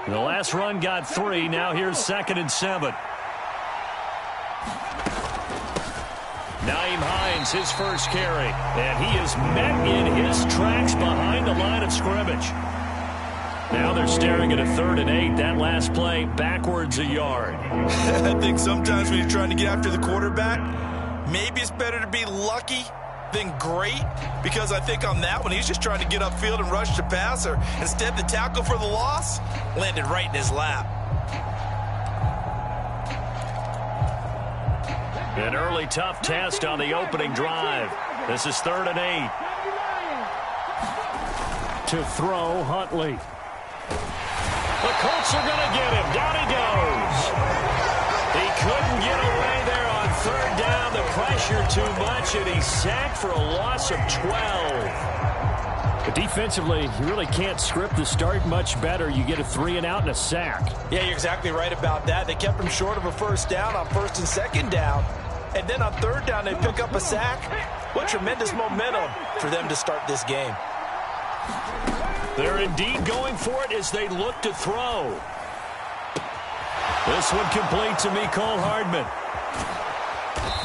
The last run got 3. Now here's 2nd and 7. Nyheim Hines, his first carry. And he is met in his tracks behind the line of scrimmage. Now they're staring at a 3rd and 8. That last play, backwards a yard. I think sometimes when you're trying to get after the quarterback, maybe it's better to be lucky than great, because I think on that one, he's just trying to get upfield and rush the passer. Instead, the tackle for the loss landed right in his lap. An early tough test on the opening drive. This is 3rd and 8. To throw, Huntley. The Colts are going to get him. Down he goes. He couldn't get away there on 3rd down. The pressure too much, and he's sacked for a loss of 12. But defensively, you really can't script the start much better. You get a 3 and out and a sack. Yeah, you're exactly right about that. They kept him short of a 1st down on 1st and 2nd down. And then on 3rd down, they pick up a sack. What tremendous momentum for them to start this game. They're indeed going for it as they look to throw. This one complete to Mecole Hardman.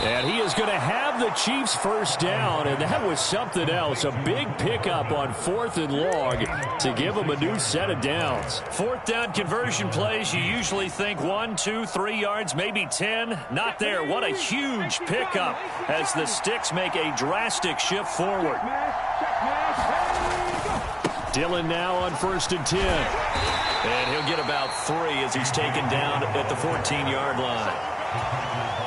And he is going to have the Chiefs' first down, and that was something else. A big pickup on 4th and long to give them a new set of downs. 4th down conversion plays, you usually think 1, 2, 3 yards, maybe 10. Not there. What a huge pickup as the Sticks make a drastic shift forward. Dillon now on 1st and 10. And he'll get about 3 as he's taken down at the 14-yard line.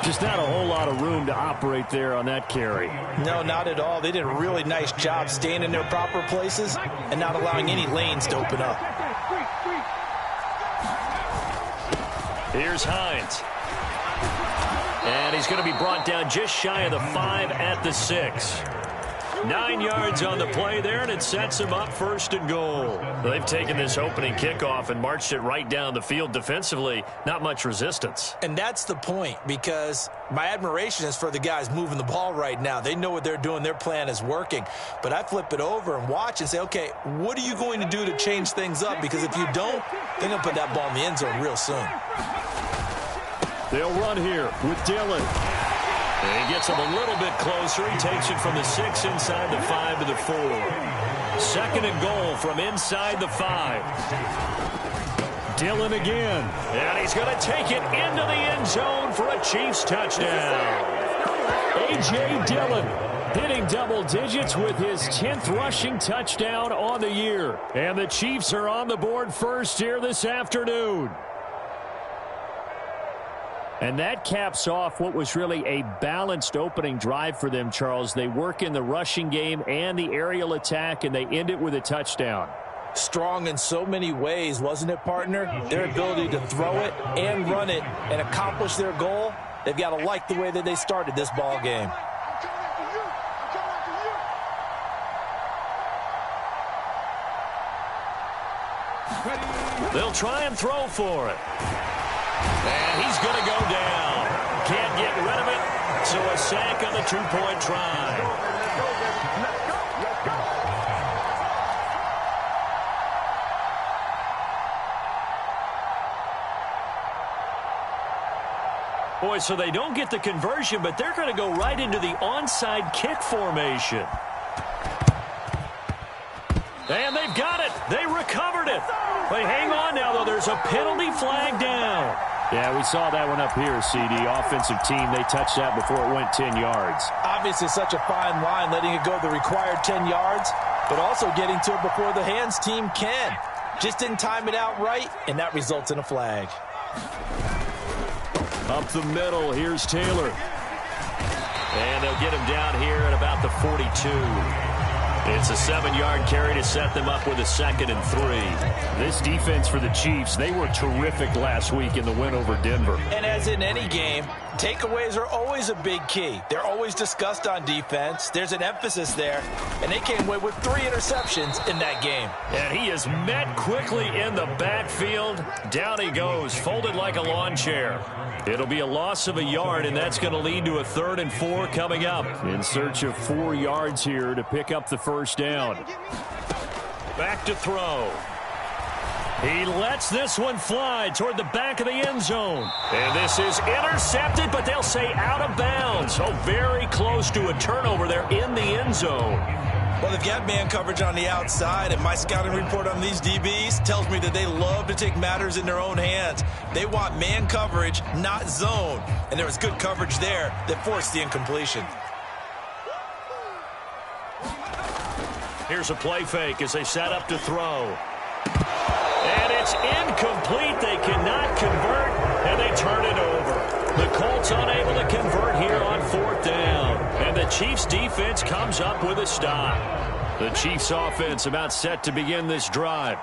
Just not a whole lot of room to operate there on that carry. No, not at all. They did a really nice job staying in their proper places and not allowing any lanes to open up. Here's Hines. And he's going to be brought down just shy of the 5 at the 6. 9 yards on the play there, and it sets him up 1st and goal. They've taken this opening kickoff and marched it right down the field defensively. Not much resistance. And that's the point, because my admiration is for the guys moving the ball right now. They know what they're doing. Their plan is working. But I flip it over and watch and say, okay, what are you going to do to change things up? Because if you don't, they're going to put that ball in the end zone real soon. They'll run here with Dillon. And he gets him a little bit closer. He takes it from the 6 inside the 5 to the 4. 2nd and goal from inside the 5. Dillon again. And he's going to take it into the end zone for a Chiefs touchdown. A.J. Dillon hitting double digits with his 10th rushing touchdown on the year. And the Chiefs are on the board first here this afternoon. And that caps off what was really a balanced opening drive for them, Charles. They work in the rushing game and the aerial attack, and they end it with a touchdown. Strong in so many ways, wasn't it, partner? Their ability to throw it and run it and accomplish their goal, they've got to like the way that they started this ball game. They'll try and throw for it. And he's going to go down. Can't get rid of it, so a sack on the 2-point try. Boy, so they don't get the conversion, but they're going to go right into the onside kick formation. And they've got it. They recovered it. They hang on now, though. There's a penalty flag down. Yeah, we saw that one up here, CD. Offensive team, they touched that before it went 10 yards. Obviously such a fine line, letting it go the required 10 yards, but also getting to it before the hands team can. Just didn't time it out right, and that results in a flag. Up the middle, here's Taylor. And they'll get him down here at about the 42. It's a 7-yard carry to set them up with a 2nd and 3. This defense for the Chiefs, they were terrific last week in the win over Denver. And as in any game, takeaways are always a big key. They're always discussed on defense. There's an emphasis there, and they came away with 3 interceptions in that game. And he is met quickly in the backfield. Down he goes, folded like a lawn chair. It'll be a loss of a yard, and that's going to lead to a 3rd and 4 coming up. In search of 4 yards here to pick up the first down. Back to throw. He lets this one fly toward the back of the end zone. And this is intercepted, but they'll say out of bounds. So very close to a turnover there in the end zone. Well, they've got man coverage on the outside, and my scouting report on these DBs tells me that they love to take matters in their own hands. They want man coverage, not zone. And there was good coverage there that forced the incompletion. Here's a play fake as they set up to throw. And it's incomplete. They cannot convert, and they turn it over. The Colts unable to convert here on 4th down. And the Chiefs defense comes up with a stop. The Chiefs offense about set to begin this drive.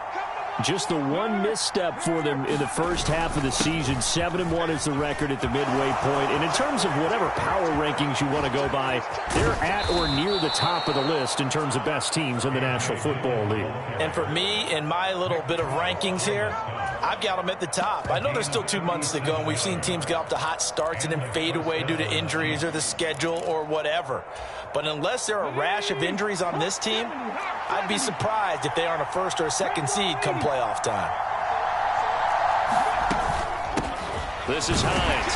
Just the one misstep for them in the first half of the season. 7-1 is the record at the midway point. And in terms of whatever power rankings you want to go by, they're at or near the top of the list in terms of best teams in the National Football League. And for me, in my little bit of rankings here, I've got them at the top. I know there's still 2 months to go, and we've seen teams get off to hot starts and then fade away due to injuries or the schedule or whatever. But unless there are a rash of injuries on this team, I'd be surprised if they aren't a first or a second seed come playoff time. This is Hines.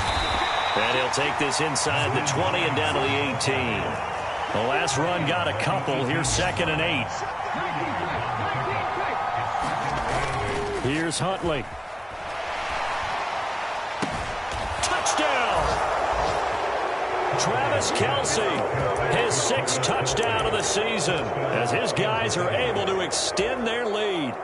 And he'll take this inside the 20 and down to the 18. The last run got a couple. Here's 2nd and 8. Here's Huntley. Touchdown! Travis Kelce, his 6th touchdown of the season, as his guys are able to extend their lead.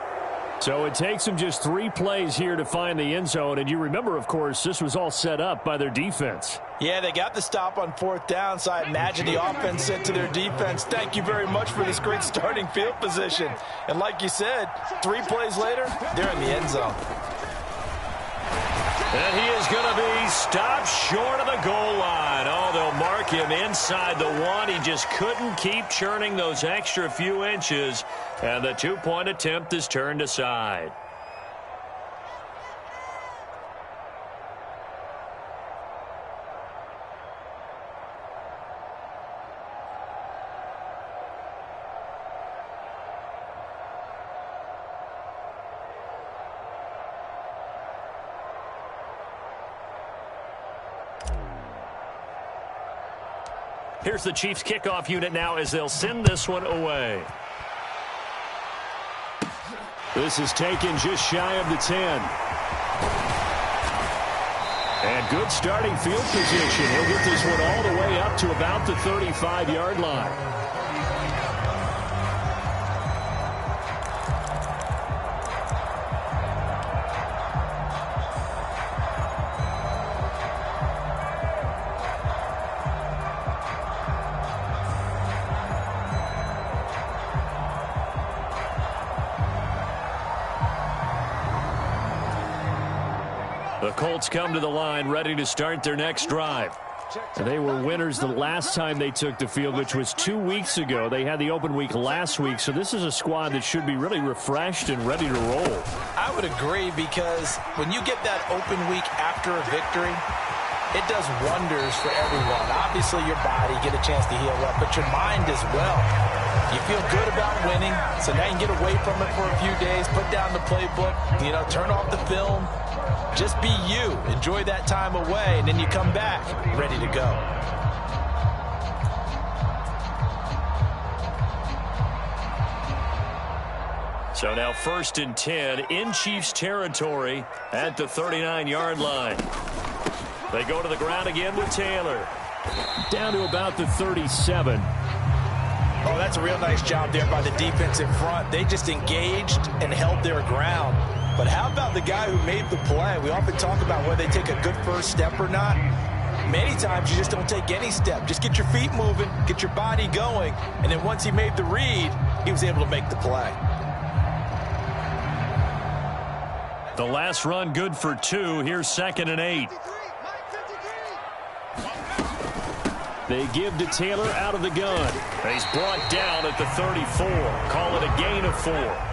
So it takes them just 3 plays here to find the end zone. And you remember, of course, this was all set up by their defense. Yeah, they got the stop on 4th down, so I imagine the offense said to their defense, thank you very much for this great starting field position. And like you said, 3 plays later, they're in the end zone. And he is going to be stopped short of the goal line. Oh, they'll mark him inside the 1. He just couldn't keep churning those extra few inches. And the 2-point attempt is turned aside. Here's the Chiefs kickoff unit now as they'll send this one away. This is taken just shy of the 10. And good starting field position. He'll get this one all the way up to about the 35-yard line. The Colts come to the line ready to start their next drive. They were winners the last time they took the field, which was 2 weeks ago. They had the open week last week, so this is a squad that should be really refreshed and ready to roll. I would agree, because when you get that open week after a victory, it does wonders for everyone. Obviously, your body, get a chance to heal up, but your mind as well. You feel good about winning, so now you can get away from it for a few days, put down the playbook, turn off the film. Just be you. Enjoy that time away, and then you come back ready to go. So now 1st and 10 in Chiefs territory at the 39-yard line. They go to the ground again with Taylor. Down to about the 37. Oh, that's a real nice job there by the defensive front. They just engaged and held their ground. But how about the guy who made the play? We often talk about whether they take a good first step or not. Many times you just don't take any step. Just get your feet moving, get your body going, and then once he made the read, he was able to make the play. The last run good for 2. Here's 2nd and 8. They give to Taylor out of the gun. He's brought down at the 34. Call it a gain of 4.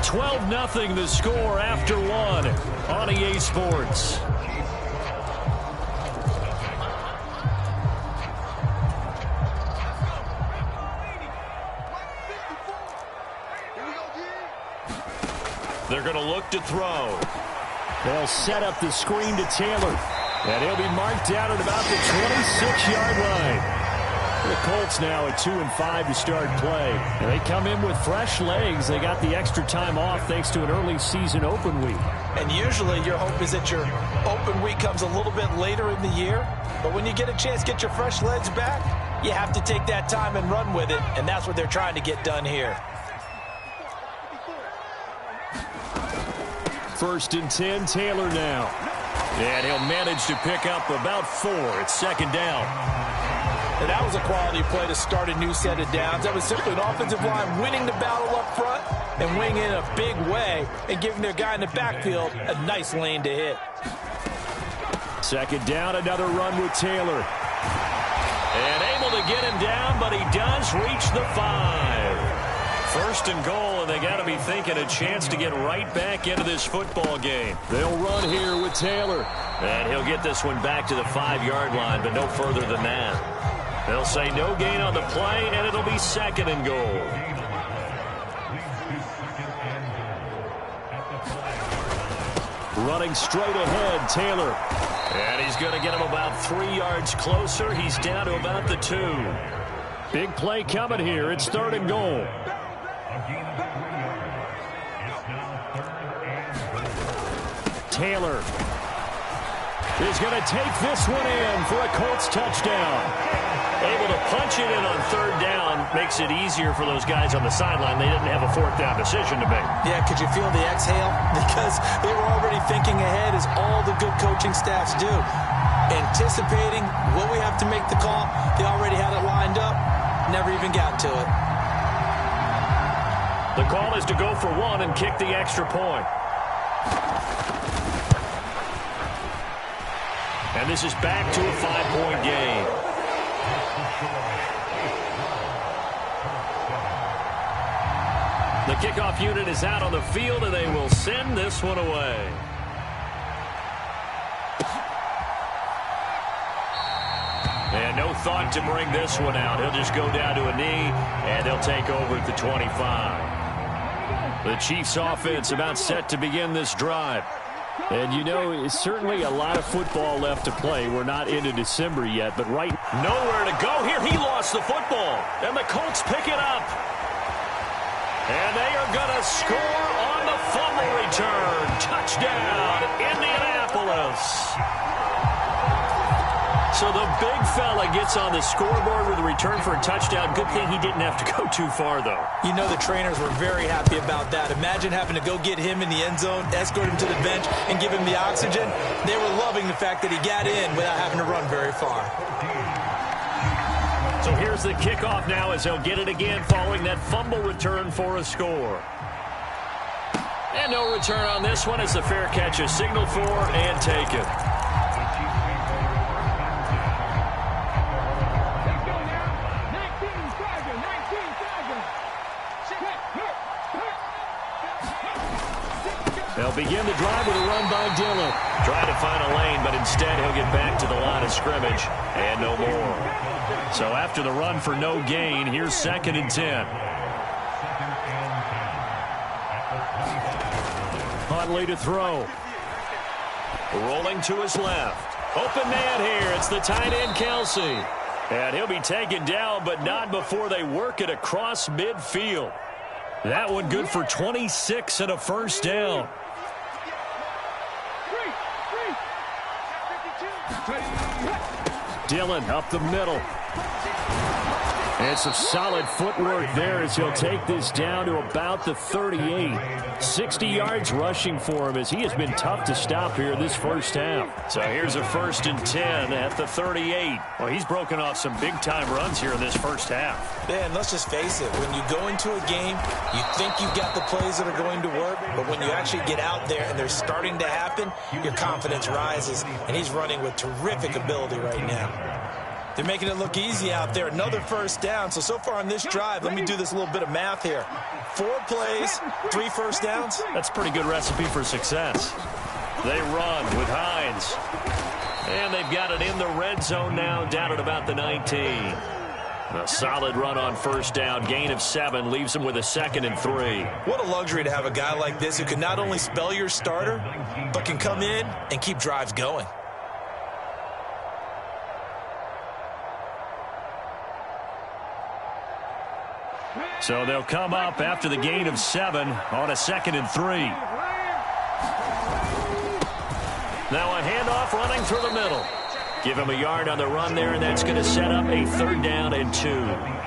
12-0 the score after 1 on EA Sports. They're going to look to throw. They'll set up the screen to Taylor. And he'll be marked down at about the 26-yard line. The Colts now at 2-5 to start play. And they come in with fresh legs. They got the extra time off thanks to an early season open week. And usually your hope is that your open week comes a little bit later in the year. But when you get a chance to get your fresh legs back, you have to take that time and run with it. And that's what they're trying to get done here. 1st and 10, Taylor now. And he'll manage to pick up about 4. It's 2nd down. And that was a quality play to start a new set of downs. That was simply an offensive line winning the battle up front and winning in a big way and giving their guy in the backfield a nice lane to hit. 2nd down, another run with Taylor. And able to get him down, but he does reach the 5. 1st and goal, and they got to be thinking a chance to get right back into this football game. They'll run here with Taylor. And he'll get this one back to the 5-yard line, but no further than that. They'll say no gain on the play, and it'll be 2nd and goal. Running straight ahead, Taylor. And he's going to get him about 3 yards closer. He's down to about the 2. Big play coming here. It's 3rd and goal. Taylor is going to take this one in for a Colts touchdown. Able to punch it in on 3rd down makes it easier for those guys on the sideline. They didn't have a 4th down decision to make. Yeah, could you feel the exhale? Because they were already thinking ahead, as all the good coaching staffs do. Anticipating what we have to make the call. They already had it lined up. Never even got to it. The call is to go for 1 and kick the extra point. And this is back to a 5-point game. The kickoff unit is out on the field, and they will send this one away. And no thought to bring this one out. He'll just go down to a knee, and they'll take over at the 25. The Chiefs offense about set to begin this drive. And, you know, it's certainly a lot of football left to play. We're not into December yet, but right. Nowhere to go here. He lost the football, and the Colts pick it up. And they are going to score on the fumble return. Touchdown, Indianapolis. So the big fella gets on the scoreboard with a return for a touchdown. Good thing he didn't have to go too far, though. You know the trainers were very happy about that. Imagine having to go get him in the end zone, escort him to the bench, and give him the oxygen. They were loving the fact that he got in without having to run very far. So here's the kickoff now as they'll get it again following that fumble return for a score. And no return on this one. It's a fair catch, a signal for, and taken. They'll begin the drive with a run by Dillon. Trying to find a lane, but instead he'll get back to the line of scrimmage and no more. So after the run for no gain, here's 2nd and 10. Huntley to throw. Rolling to his left. Open man here. It's the tight end, Kelsey. And he'll be taken down, but not before they work it across midfield. That one good for 26 and a 1st down. Dillon up the middle. And some solid footwork there as he'll take this down to about the 38. 60 yards rushing for him as he has been tough to stop here this first half. So here's a 1st and 10 at the 38. Well, he's broken off some big-time runs here in this first half. Man, let's just face it. When you go into a game, you think you've got the plays that are going to work, but when you actually get out there and they're starting to happen, your confidence rises, and he's running with terrific ability right now. They're making it look easy out there. Another 1st down. So far on this drive, let me do this little bit of math here. 4 plays, 3 1st downs. That's a pretty good recipe for success. They run with Hines. And they've got it in the red zone now, down at about the 19. A solid run on first down. Gain of 7 leaves him with a 2nd and 3. What a luxury to have a guy like this who can not only spell your starter, but can come in and keep drives going. So they'll come up after the gain of 7 on a 2nd and 3. Now a handoff running through the middle. Give him a yard on the run there, and that's going to set up a 3rd down and 2.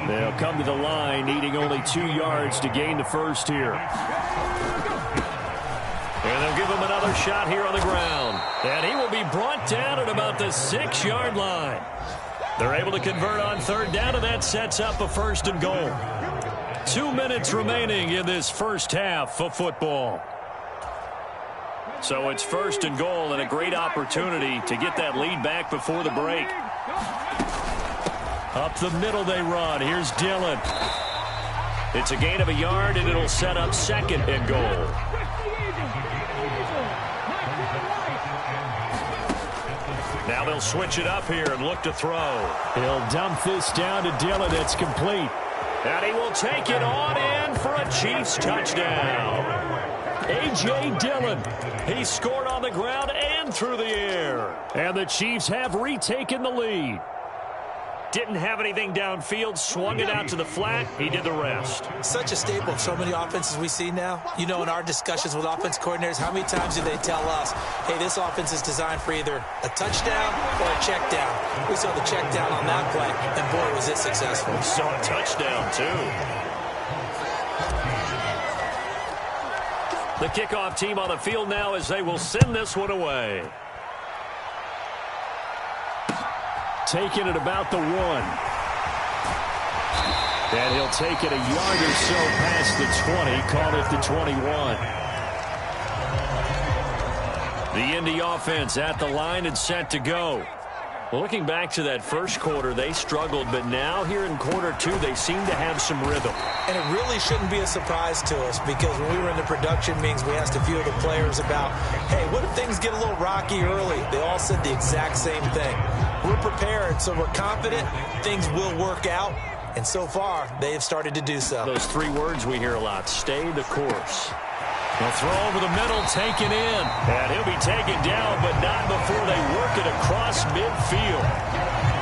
They'll come to the line needing only 2 yards to gain the first here. And they'll give him another shot here on the ground. And he will be brought down at about the 6-yard line. They're able to convert on 3rd down, and that sets up a 1st and goal. 2 minutes remaining in this first half of football. So it's 1st and goal, and a great opportunity to get that lead back before the break. Up the middle they run. Here's Dillon. It's a gain of a yard, and it'll set up 2nd and goal. Now they'll switch it up here and look to throw. He'll dump this down to Dillon. It's complete. And he will take it on in for a Chiefs touchdown. A.J. Dillon. He scored on the ground and through the air. And the Chiefs have retaken the lead. Didn't have anything downfield, swung it out to the flat. He did the rest. Such a staple of so many offenses we see now. You know, in our discussions with offense coordinators, how many times do they tell us, hey, this offense is designed for either a touchdown or a check down? We saw the check down on that play, and boy, was it successful. We saw a touchdown, too. The kickoff team on the field now as they will send this one away. Taking it about the 1. And he'll take it a yard or so past the 20. Call it the 21. The Indy offense at the line and set to go. Well, looking back to that first quarter, they struggled, but now here in quarter 2, they seem to have some rhythm. And it really shouldn't be a surprise to us, because when we were in the production meetings, we asked a few of the players about, hey, what if things get a little rocky early? They all said the exact same thing. We're prepared, so we're confident things will work out. And so far, they have started to do so. Those 3 words we hear a lot: stay the course. He'll throw over the middle, taken in. And he'll be taken down, but not before they work it across midfield.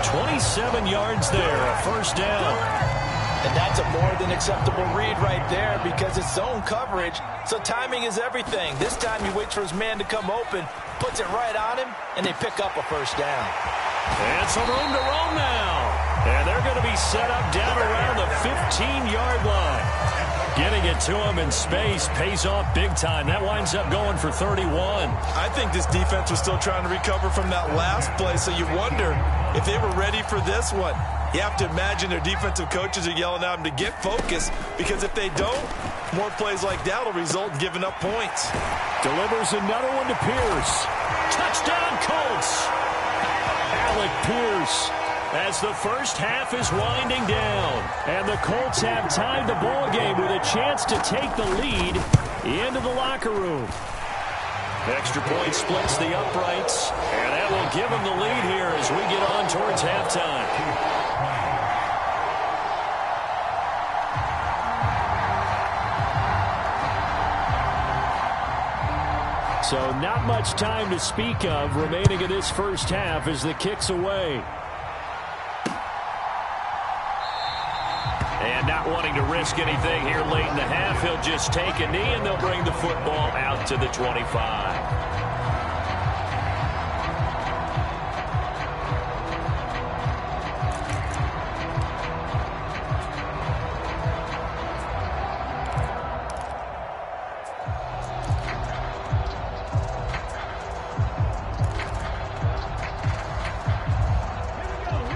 27 yards there, a 1st down. And that's a more than acceptable read right there, because it's zone coverage, so timing is everything. This time he waits for his man to come open, puts it right on him, and they pick up a 1st down. And some room to roam now. And they're going to be set up down around the 15-yard line. Getting it to him in space pays off big time. That winds up going for 31. I think this defense was still trying to recover from that last play, so you wonder if they were ready for this one. You have to imagine their defensive coaches are yelling at them to get focused, because if they don't, more plays like that will result in giving up points. Delivers another one to Pierce. Touchdown, Colts. Alec Pierce, as the first half is winding down. And the Colts have tied the ball game with a chance to take the lead into the locker room. Extra point splits the uprights, and that will give them the lead here as we get on towards halftime. So not much time to speak of remaining in this first half as the kick's away. And not wanting to risk anything here late in the half, he'll just take a knee and they'll bring the football out to the 25.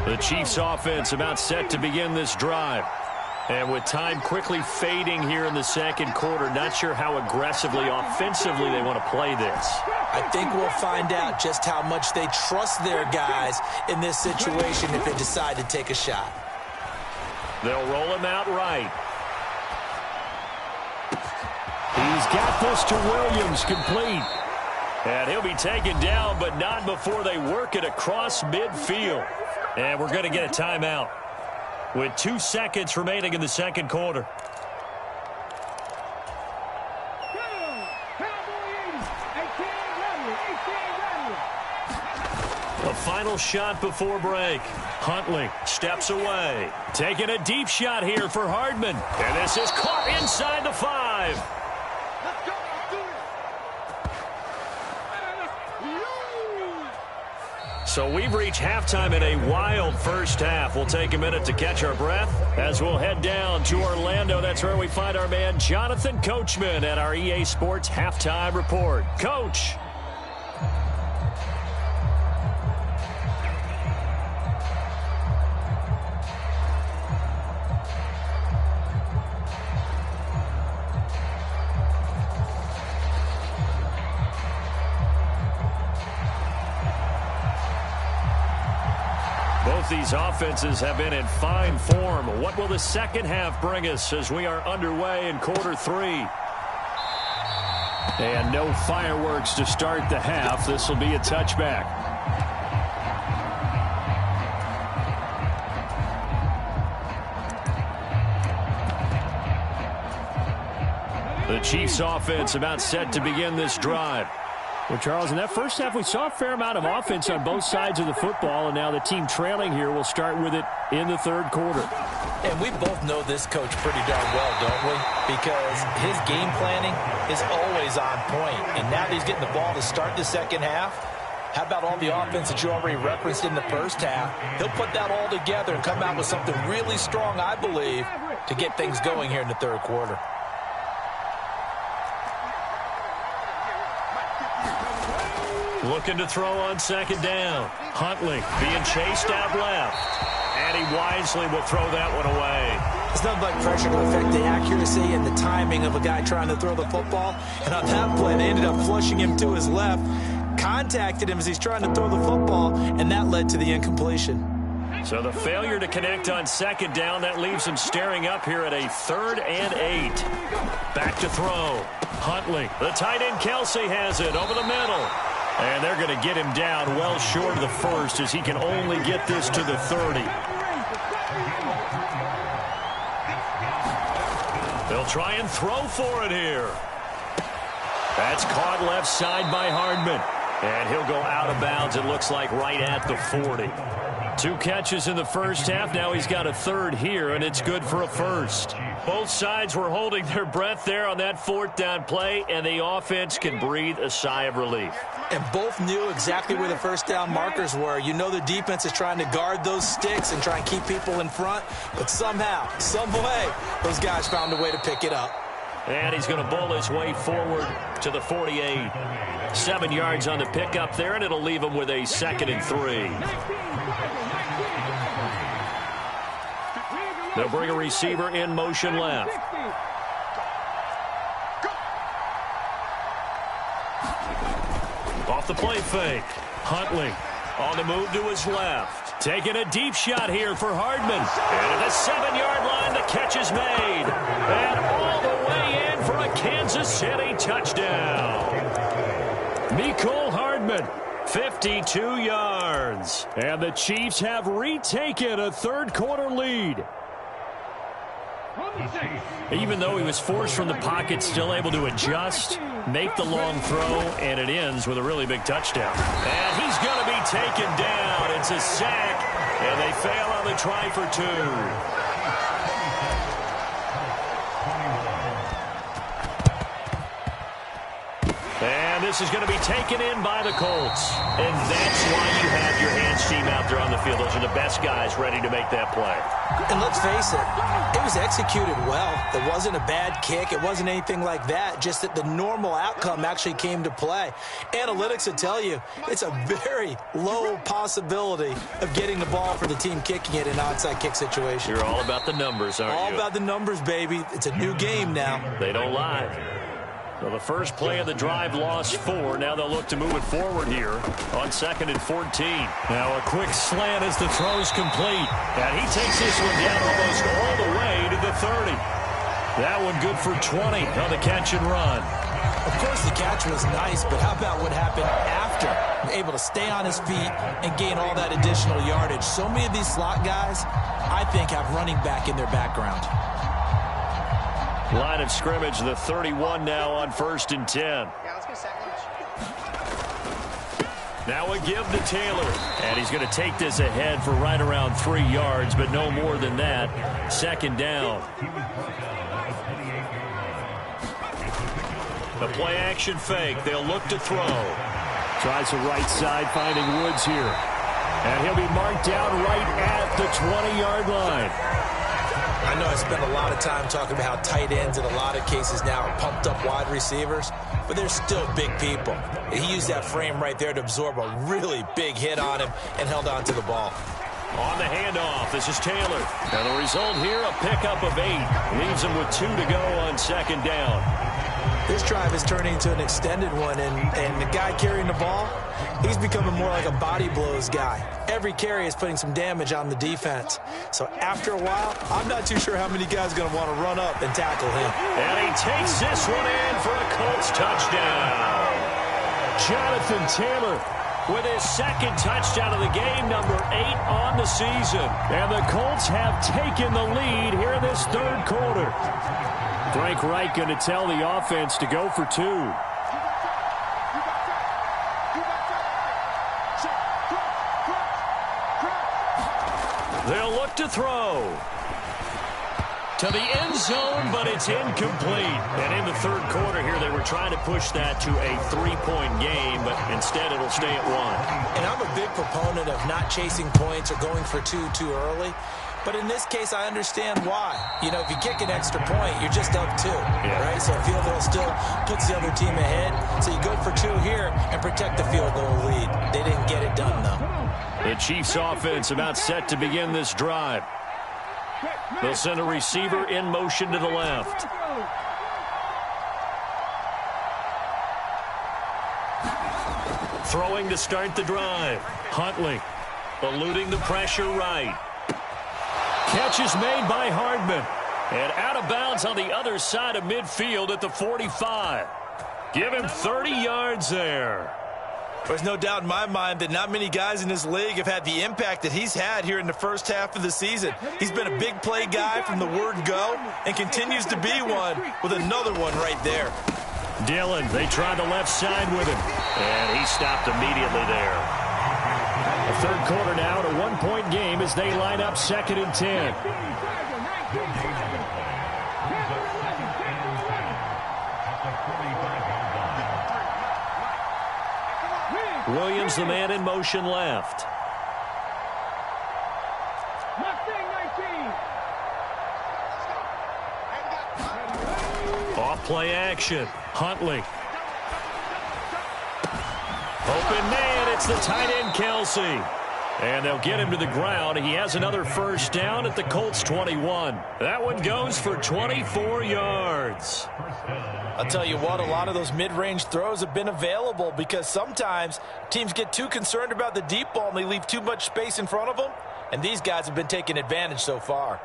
The Chiefs offense about set to begin this drive. And with time quickly fading here in the second quarter, not sure how aggressively, offensively they want to play this. I think we'll find out just how much they trust their guys in this situation if they decide to take a shot. They'll roll him out right. He's got this to Williams, complete. And he'll be taken down, but not before they work it across midfield. And we're going to get a timeout. with 2 seconds remaining in the second quarter. A final shot before break. Huntley steps away. Taking a deep shot here for Hardman. And this is caught inside the 5. So we've reached halftime in a wild first half. We'll take a minute to catch our breath as we'll head down to Orlando. That's where we find our man Jonathan Coachman at our EA Sports Halftime Report. Coach. Both these offenses have been in fine form. What will the second half bring us as we are underway in quarter 3? And no fireworks to start the half. This will be a touchback. The Chiefs offense about set to begin this drive. Well, Charles, in that first half, we saw a fair amount of offense on both sides of the football, and now the team trailing here will start with it in the third quarter. And we both know this coach pretty darn well, don't we? Because his game planning is always on point. And now that he's getting the ball to start the second half, how about all the offense that you already referenced in the first half? He'll put that all together and come out with something really strong, I believe, to get things going here in the third quarter. Looking to throw on second down. Huntley being chased out left. And he wisely will throw that one away. It's nothing like pressure to affect the accuracy and the timing of a guy trying to throw the football. And on that play, they ended up flushing him to his left. Contacted him as he's trying to throw the football, and that led to the incompletion. So the failure to connect on second down, that leaves him staring up here at a 3rd and 8. Back to throw. Huntley, the tight end Kelsey has it over the middle. And they're going to get him down well short of the first as he can only get this to the 30. They'll try and throw for it here. That's caught left side by Hardman. And he'll go out of bounds, it looks like, right at the 40. 2 catches in the first half. Now he's got a 3rd here, and it's good for a 1st. Both sides were holding their breath there on that 4th down play, and the offense can breathe a sigh of relief. And both knew exactly where the first down markers were. You know the defense is trying to guard those sticks and try and keep people in front, but somehow, some way, those guys found a way to pick it up. And he's going to bull his way forward to the 48. 7 yards on the pickup there, and it'll leave him with a 2nd and 3. They'll bring a receiver in motion left. Off the play fake. Huntley on the move to his left. Taking a deep shot here for Hardman. And at the 7-yard line, the catch is made. And all the way in for a Kansas City touchdown. Mecole Hardman, 52 yards. And the Chiefs have retaken a third-quarter lead. Even though he was forced from the pocket, still able to adjust, make the long throw, and it ends with a really big touchdown. And he's going to be taken down. It's a sack, and they fail on the try for 2. And this is going to be taken in by the Colts. And that's why you have your hands team out there on the field. Those are the best guys ready to make that play. And let's face it was executed well. It wasn't a bad kick. It wasn't anything like that. Just that the normal outcome actually came to play. Analytics will tell you it's a very low possibility of getting the ball for the team kicking it in an onside kick situation. You're all about the numbers, aren't you? All about the numbers, baby. It's a new game now. They don't lie. So the first play of the drive lost 4. Now they'll look to move it forward here on 2nd and 14. Now a quick slant as the throw's complete. And he takes this one down almost all the way to the 30. That one good for 20 on the catch and run. Of course, the catch was nice, but how about what happened after? Able to stay on his feet and gain all that additional yardage. So many of these slot guys, I think, have running back in their background. Line of scrimmage, the 31 now on 1st and 10. Yeah, let's get sack lunch. Now a give to Taylor. And he's going to take this ahead for right around 3 yards, but no more than that. 2nd down. The play action fake. They'll look to throw. Tries the right side, finding Woods here. And he'll be marked down right at the 20-yard line. I know I spent a lot of time talking about how tight ends in a lot of cases now are pumped up wide receivers, but they're still big people. He used that frame right there to absorb a really big hit on him and held on to the ball. On the handoff, this is Taylor. And the result here, a pickup of 8. Leaves him with 2 to go on 2nd down. This drive is turning into an extended one, and the guy carrying the ball, he's becoming more like a body blows guy. Every carry is putting some damage on the defense. So after a while, I'm not too sure how many guys are going to want to run up and tackle him. And he takes this one in for a Colts touchdown. Jonathan Taylor with his 2nd touchdown of the game, number 8 on the season. And the Colts have taken the lead here in this 3rd quarter. Frank Reich going to tell the offense to go for 2. They'll look to throw. To the end zone, but it's incomplete. And in the 3rd quarter here, they were trying to push that to a 3-point game, but instead it'll stay at 1. And I'm a big proponent of not chasing points or going for 2 too early. But in this case, I understand why. You know, if you kick an extra point, you're just up 2, right? So a field goal still puts the other team ahead. So you go for 2 here and protect the field goal lead. They didn't get it done, though. The Chiefs offense about set to begin this drive. They'll send a receiver in motion to the left. Throwing to start the drive. Huntley eluding the pressure right. Catch is made by Hardman. And out of bounds on the other side of midfield at the 45. Give him 30 yards there. There's no doubt in my mind that not many guys in this league have had the impact that he's had here in the first half of the season. He's been a big play guy from the word go and continues to be one with another one right there. Dillon, they tried the left side with him. And he stopped immediately there. The 3rd quarter now at a 1-point game as they line up 2nd and 10. Williams, the man in motion left. Off play action. Huntley. Open man, it's the tight end Kelsey. And they'll get him to the ground. He has another 1st down at the Colts 21. That one goes for 24 yards. I'll tell you what, a lot of those mid-range throws have been available because sometimes teams get too concerned about the deep ball and they leave too much space in front of them. And these guys have been taking advantage so far.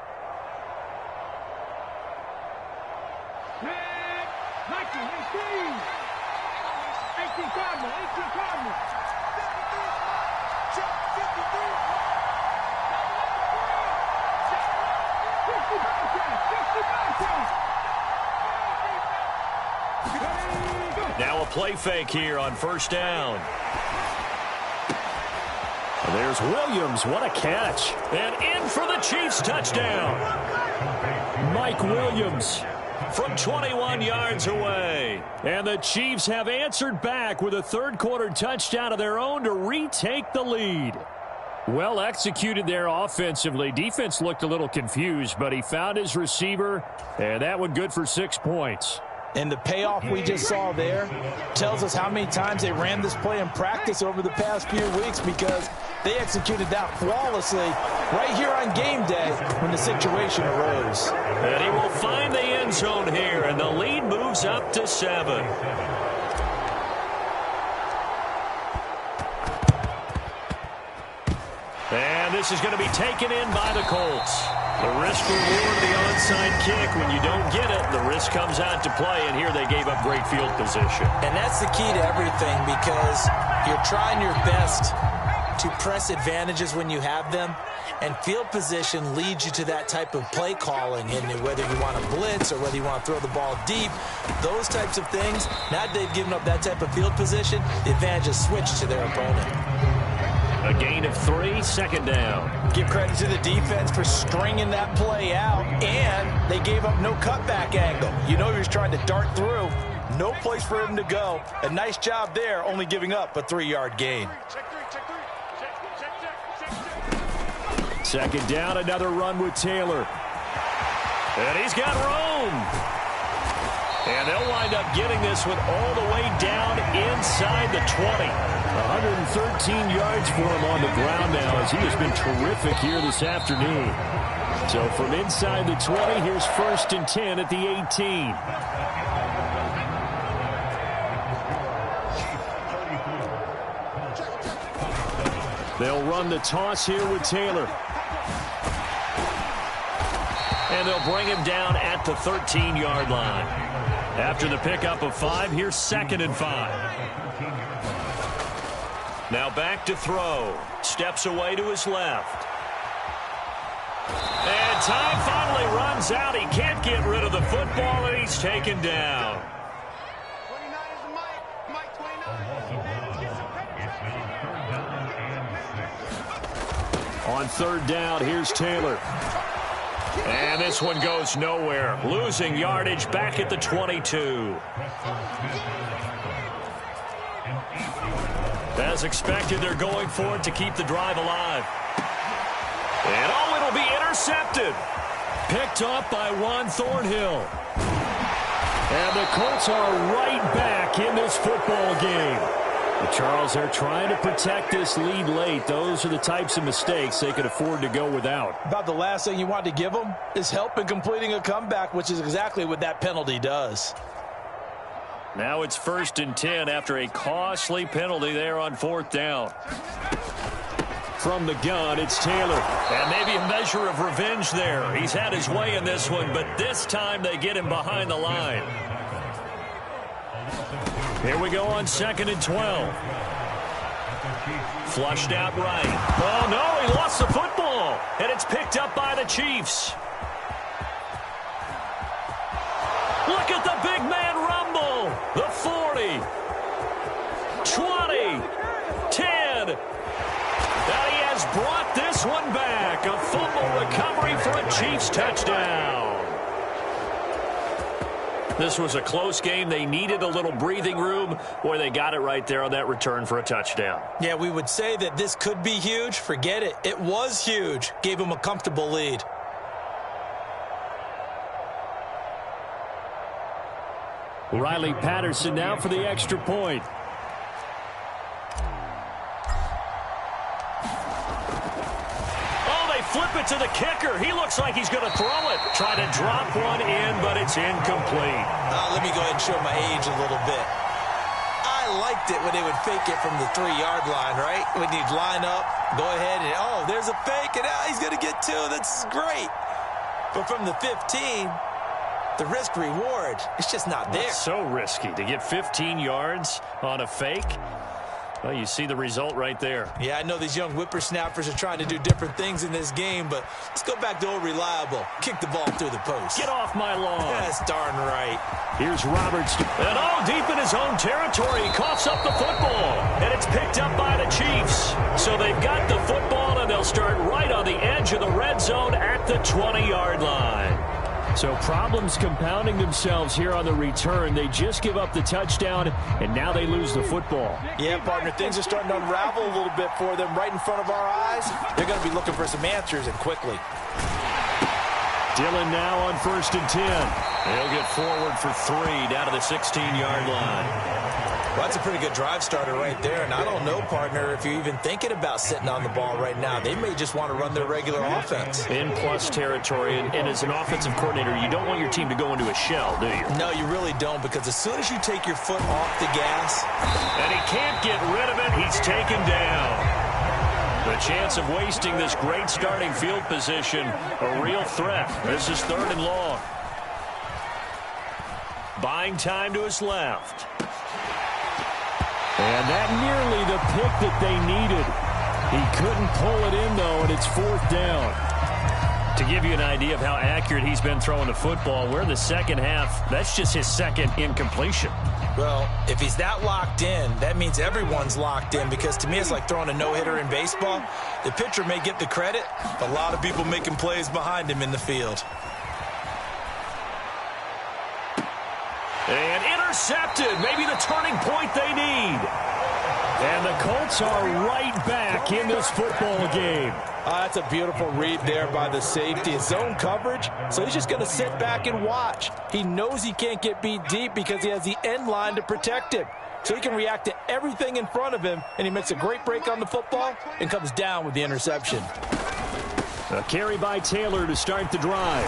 Now a play fake here on 1st down. There's Williams. What a catch. And in for the Chiefs touchdown. Mike Williams from 21 yards away. And the Chiefs have answered back with a 3rd quarter touchdown of their own to retake the lead. Well executed there offensively. Defense looked a little confused, but he found his receiver, and that one good for 6 points. And the payoff we just saw there tells us how many times they ran this play in practice over the past few weeks because they executed that flawlessly right here on game day when the situation arose. And he will find the end zone here, and the lead moves up to 7. And this is going to be taken in by the Colts. The risk reward of the onside kick. When you don't get it, the risk comes out to play, and here they gave up great field position. And that's the key to everything, because you're trying your best to press advantages when you have them, and field position leads you to that type of play calling. And whether you want to blitz or whether you want to throw the ball deep, those types of things, now that they've given up that type of field position, the advantage is switched to their opponent. A gain of 3, second down. Give credit to the defense for stringing that play out, and they gave up no cutback angle. You know he was trying to dart through. No place for him to go. A nice job there, only giving up a 3-yard gain. Second down, another run with Taylor. And he's got room. And they'll wind up getting this one all the way down inside the 20. 113 yards for him on the ground now, as he has been terrific here this afternoon. So from inside the 20, here's 1st and 10 at the 18. They'll run the toss here with Taylor. And they'll bring him down at the 13-yard line. After the pickup of 5, here's 2nd and 5. Now back to throw. Steps away to his left. And time finally runs out. He can't get rid of the football, and he's taken down. On 3rd down, here's Taylor. And this one goes nowhere. Losing yardage back at the 22. As expected, they're going for it to keep the drive alive. And oh, it'll be intercepted. Picked up by Juan Thornhill. And the Colts are right back in this football game. Charles, they're trying to protect this lead late. Those are the types of mistakes they could afford to go without. About the last thing you want to give them is help in completing a comeback, which is exactly what that penalty does. Now it's 1st and 10 after a costly penalty there on 4th down. From the gun, it's Taylor. And maybe a measure of revenge there. He's had his way in this one, but this time they get him behind the line. Here we go on 2nd and 12. Flushed out right. Oh, no, he lost the football. And it's picked up by the Chiefs. Look at the big man rumble. The 40. 20. 10. And he has brought this one back. A fumble recovery for a Chiefs touchdown. This was a close game. They needed a little breathing room. Boy, they got it right there on that return for a touchdown. Yeah, we would say that this could be huge. Forget it. It was huge. Gave them a comfortable lead. Riley Patterson now for the extra point. Flip it to the kicker. He looks like he's going to throw it. Try to drop one in, but it's incomplete. Let me go ahead and show my age a little bit. I liked it when they would fake it from the 3-yard line, right? When you'd line up, go ahead and, oh, there's a fake, and he's going to get 2. That's great. But from the 15, the risk reward, it's just not there. It's so risky to get 15 yards on a fake. Well, you see the result right there. Yeah, I know these young whippersnappers are trying to do different things in this game, but let's go back to old reliable. Kick the ball through the post. Get off my lawn. That's darn right. Here's Roberts. And all deep in his own territory. He coughs up the football. And it's picked up by the Chiefs. So they've got the football, and they'll start right on the edge of the red zone at the 20-yard line. So problems compounding themselves here on the return. They just give up the touchdown, and now they lose the football. Yeah, partner, things are starting to unravel a little bit for them right in front of our eyes. They're going to be looking for some answers, and quickly. Dillon now on 1st and 10. They'll get forward for 3 down to the 16-yard line. Well, that's a pretty good drive starter right there, and I don't know, partner, if you're even thinking about sitting on the ball right now. They may just want to run their regular offense. In plus territory, and as an offensive coordinator, you don't want your team to go into a shell, do you? No, you really don't, because as soon as you take your foot off the gas. And he can't get rid of it. He's taken down. The chance of wasting this great starting field position, a real threat. This is 3rd and long. Buying time to his left. And that nearly the pick that they needed. He couldn't pull it in, though, and it's 4th down. To give you an idea of how accurate he's been throwing the football, we're in the second half. That's just his second incompletion. Well, if he's that locked in, that means everyone's locked in, because to me it's like throwing a no-hitter in baseball. The pitcher may get the credit, but a lot of people making plays behind him in the field. And intercepted. Maybe the turning point they need. And the Colts are right back in this football game. That's a beautiful read there by the safety. It's zone coverage, so he's just going to sit back and watch. He knows he can't get beat deep because he has the end line to protect him. So he can react to everything in front of him, and he makes a great break on the football and comes down with the interception. A carry by Taylor to start the drive.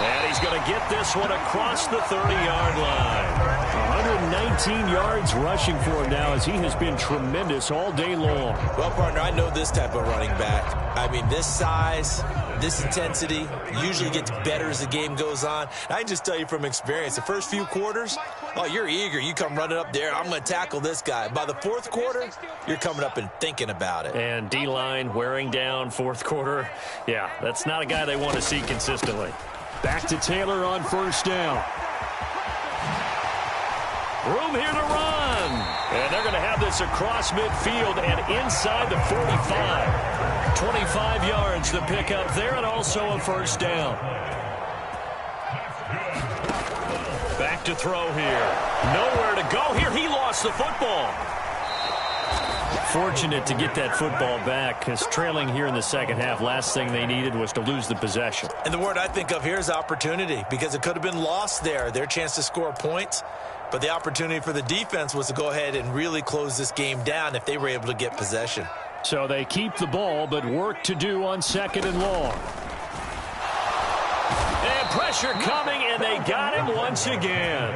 And he's going to get this one across the 30-yard line. 119 yards rushing for him now, as he has been tremendous all day long. Well, partner, I know this type of running back. I mean, this size, this intensity usually gets better as the game goes on. I can just tell you from experience, the first few quarters, oh, you're eager. You come running up there, I'm going to tackle this guy. By the 4th quarter, you're coming up and thinking about it. And D-line wearing down 4th quarter. Yeah, that's not a guy they want to see consistently. Back to Taylor on 1st down. Room here to run. And they're going to have this across midfield and inside the 45. 25 yards to pick up there, and also a 1st down. Back to throw here. Nowhere to go here. He lost the football. Fortunate to get that football back, because trailing here in the second half, last thing they needed was to lose the possession. And the word I think of here is opportunity, because it could have been lost there, their chance to score points. But the opportunity for the defense was to go ahead and really close this game down if they were able to get possession. So they keep the ball, but work to do on 2nd and long. And pressure coming, and they got him once again.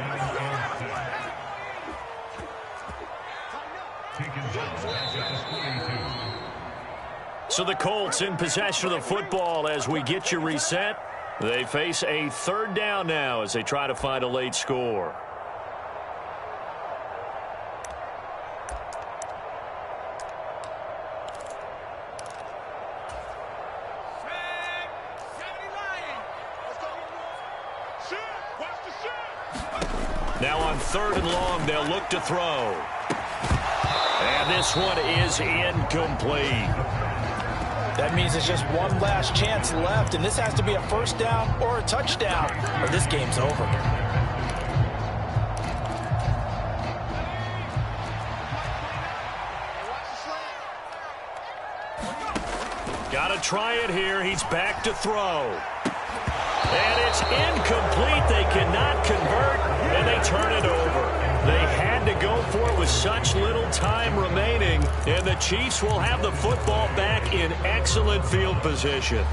So the Colts in possession of the football as we get you reset. They face a 3rd down now as they try to find a late score. Now on 3rd and long, they'll look to throw. And this one is incomplete. That means it's just one last chance left, and this has to be a 1st down or a touchdown, or this game's over. Got to try it here. He's back to throw. And it's incomplete. They cannot convert, and they turn it over. They had to go for it with such little time remaining, and the Chiefs will have the football back in excellent field position.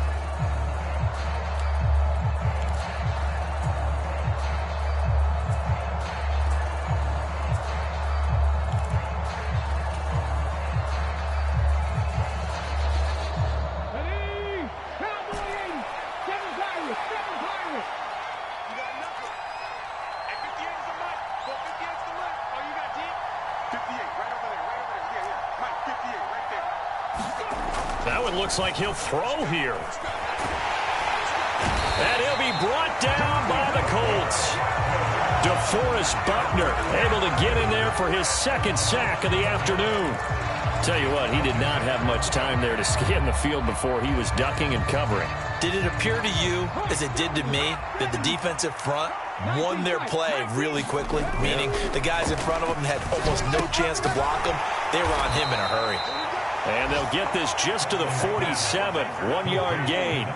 Looks like he'll throw here. And he'll be brought down by the Colts. DeForest Buckner able to get in there for his 2nd sack of the afternoon. Tell you what, he did not have much time there to scan the field before he was ducking and covering. Did it appear to you, as it did to me, that the defensive front won their play really quickly? Meaning the guys in front of them had almost no chance to block him. They were on him in a hurry. And they'll get this just to the 47, 1-yard gain.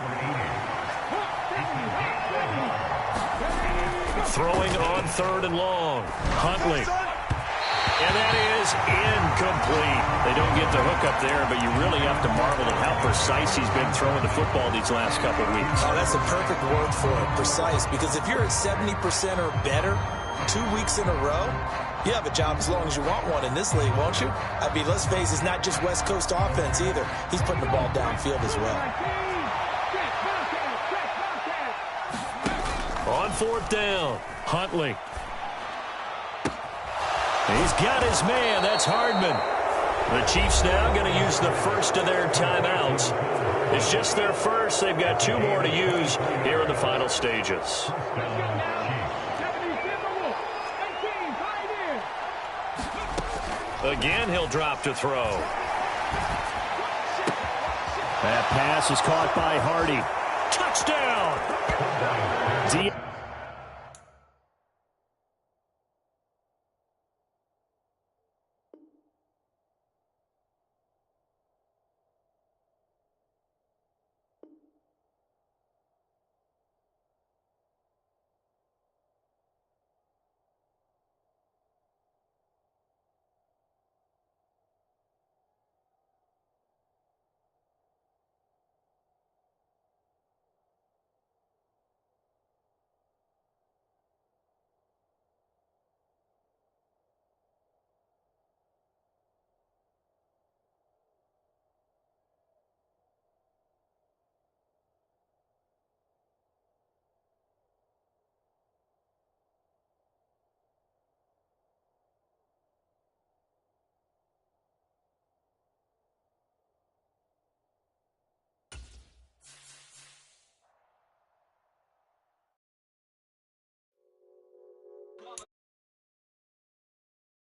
Throwing on 3rd and long. Huntley. And that is incomplete. They don't get the hook up there, but you really have to marvel at how precise he's been throwing the football these last couple of weeks. Oh, that's a perfect word for it, precise. Because if you're at 70% or better 2 weeks in a row, You have a job as long as you want one in this league, won't you? I mean, let's face it, it's not just West Coast offense either. He's putting the ball downfield as well. On fourth down, Huntley. He's got his man. That's Hardman. The Chiefs now going to use the first of their timeouts. It's just their first. They've got 2 more to use here in the final stages. Again, he'll drop to throw. That pass is caught by Hardy. Touchdown!